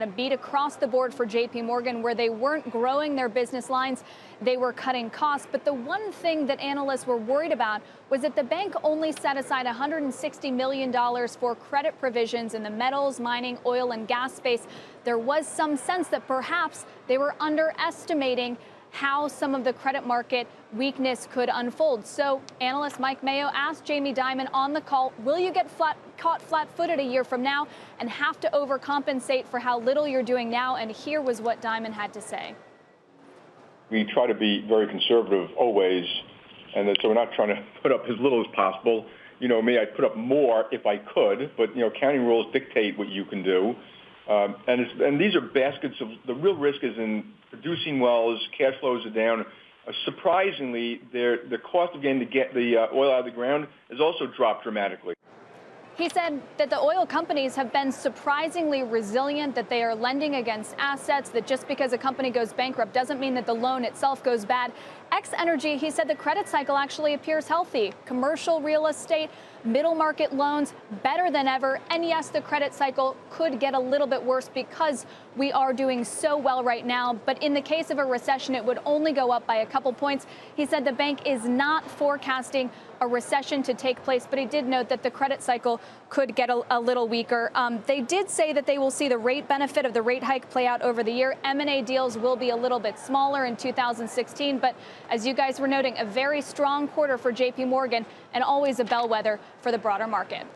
A beat across the board for JPMorgan, where they weren't growing their business lines, they were cutting costs. But the one thing that analysts were worried about was that the bank only set aside $160 million for credit provisions in the metals, mining, oil, and gas space. There was some sense that perhaps they were underestimating how some of the credit market weakness could unfold. So analyst Mike Mayo asked Jamie Dimon on the call, will you get caught flat-footed a year from now and have to overcompensate for how little you're doing now? And here was what Dimon had to say. We try to be very conservative always, and so we're not trying to put up as little as possible. You know me, I'd put up more if I could, but accounting rules dictate what you can do. And these are baskets of, the real risk is in producing wells, cash flows are down. Surprisingly, the cost of getting the oil out of the ground has also dropped dramatically. He said that the oil companies have been surprisingly resilient, that they are lending against assets, that just because a company goes bankrupt doesn't mean that the loan itself goes bad. X-Energy, he said the credit cycle actually appears healthy. Commercial real estate, middle market loans, better than ever. And yes, the credit cycle could get a little bit worse because we are doing so well right now. But in the case of a recession, it would only go up by a couple points. He said the bank is not forecasting a recession to take place, but he did note that the credit cycle could get a little weaker. They did say that they will see the rate benefit of the rate hike play out over the year. M&A deals will be a little bit smaller in 2016, but as you guys were noting, a very strong quarter for JPMorgan and always a bellwether for the broader market.